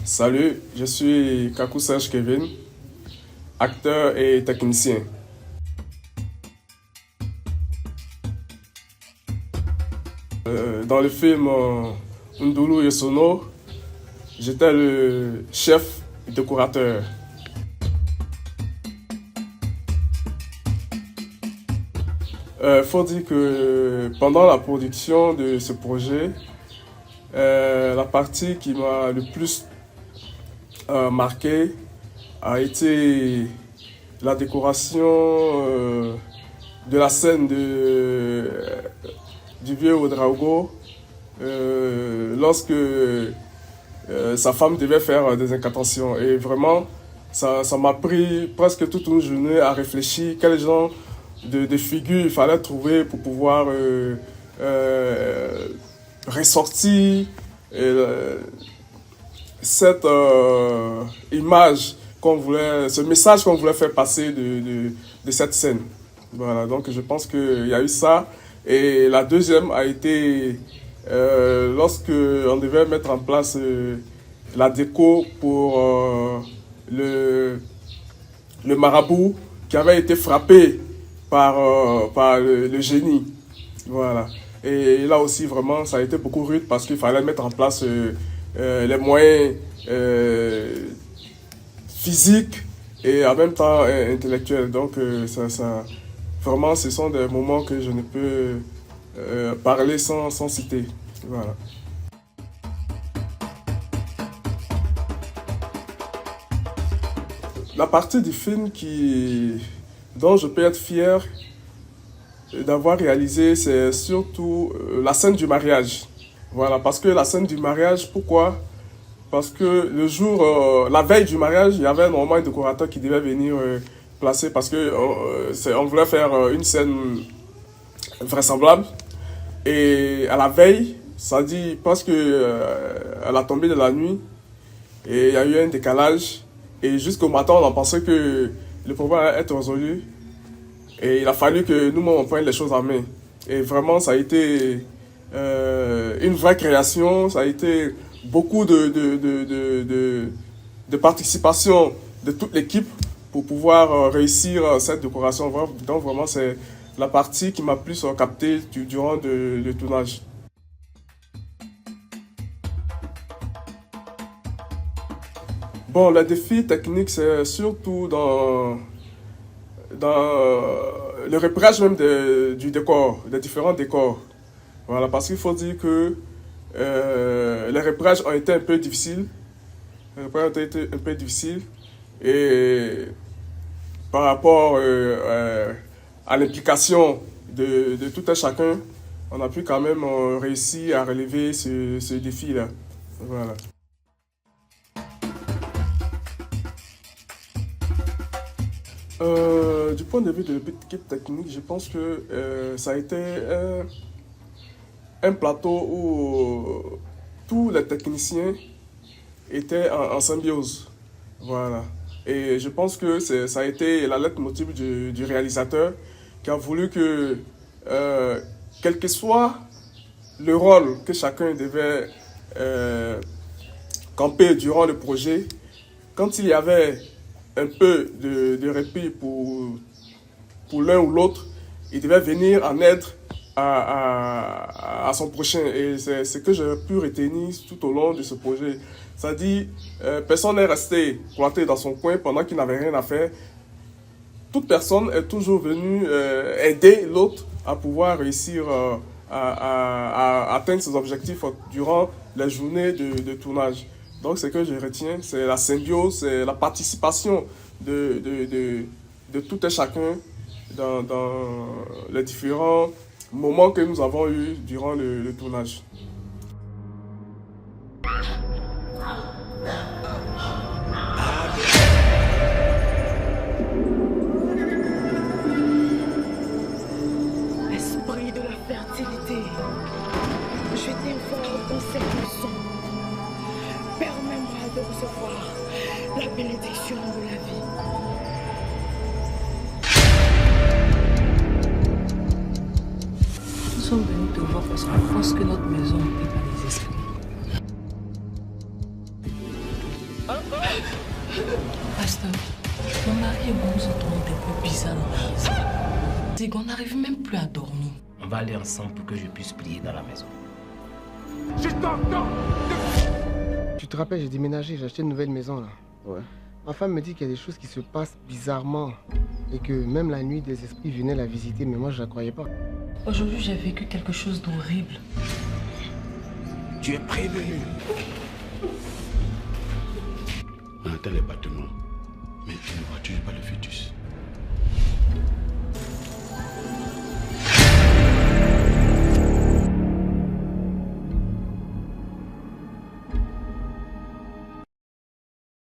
Salut, je suis Kakou Serge Kevin, acteur et technicien. Dans le film Ndulu Yosono, j'étais le chef décorateur. Faut dire que pendant la production de ce projet, la partie qui m'a le plus marqué a été la décoration de la scène du vieux Ouedraogo lorsque sa femme devait faire des incantations. Et vraiment, ça m'a pris presque toute une journée à réfléchir quel genre de figures il fallait trouver pour pouvoir ressortir cette image qu'on voulait, ce message qu'on voulait faire passer de cette scène. Voilà, donc je pense qu'il y a eu ça. Et la deuxième a été lorsque on devait mettre en place la déco pour le marabout qui avait été frappé par le génie. Voilà. Et là aussi, vraiment, ça a été beaucoup rude parce qu'il fallait mettre en place les moyens physiques et en même temps intellectuels. Donc, vraiment, ce sont des moments que je ne peux parler sans citer. Voilà. La partie du film dont je peux être fier d'avoir réalisé, c'est surtout la scène du mariage. Voilà, parce que la scène du mariage, pourquoi? Parce que le jour, la veille du mariage, il y avait normalement un décorateur qui devait venir placer, parce que on voulait faire une scène vraisemblable. Et à la veille, ça dit presque à la tombée de la nuit, et il y a eu un décalage. Et jusqu'au matin, on en pensait que le problème allait être résolu. Et il a fallu que nous-mêmes on prenne les choses en main. Et vraiment, ça a été une vraie création. Ça a été beaucoup de participation de toute l'équipe pour pouvoir réussir cette décoration. Donc vraiment, c'est la partie qui m'a plus capté durant le tournage. Bon, le défi technique, c'est surtout dans le repérage même du décor, des différents décors. Voilà, parce qu'il faut dire que les repérages ont été un peu difficiles. Les repérages ont été un peu difficiles. Et par rapport à l'implication de tout un chacun, on a pu quand même réussir à relever ce défi-là. Voilà. Du point de vue de l'équipe technique, je pense que ça a été un plateau où tous les techniciens étaient en symbiose. Voilà. Et je pense que ça a été la lettre motive du réalisateur qui a voulu que, quel que soit le rôle que chacun devait camper durant le projet, quand il y avait un peu de répit pour l'un ou l'autre, il devait venir en aide à son prochain. Et c'est ce que j'ai pu retenir tout au long de ce projet. Ça dit, personne n'est resté cloîtré dans son coin pendant qu'il n'avait rien à faire. Toute personne est toujours venue aider l'autre à pouvoir réussir à atteindre ses objectifs durant les journées de tournage. Donc, ce que je retiens, c'est la symbiose, c'est la participation de tout et chacun dans les différents moments que nous avons eus durant le tournage. Esprit de la fertilité, je t'invoque en cette leçon. Permets-moi de recevoir la bénédiction de la vie. Nous sommes venus te voir parce qu'on pense que notre maison n'était pas les esprits. Pasteur, mon mari et moi nous entendons des bruits bizarres dans la maison. C'est qu'on n'arrive même plus à dormir. On va aller ensemble pour que je puisse prier dans la maison. Tu te rappelles, j'ai déménagé, j'ai acheté une nouvelle maison là. Ouais. Ma femme me dit qu'il y a des choses qui se passent bizarrement. Et que même la nuit, des esprits venaient la visiter, mais moi je la croyais pas. Aujourd'hui, j'ai vécu quelque chose d'horrible. Tu es prévenu. On entend les battements. Mais tu ne vois-tu pas le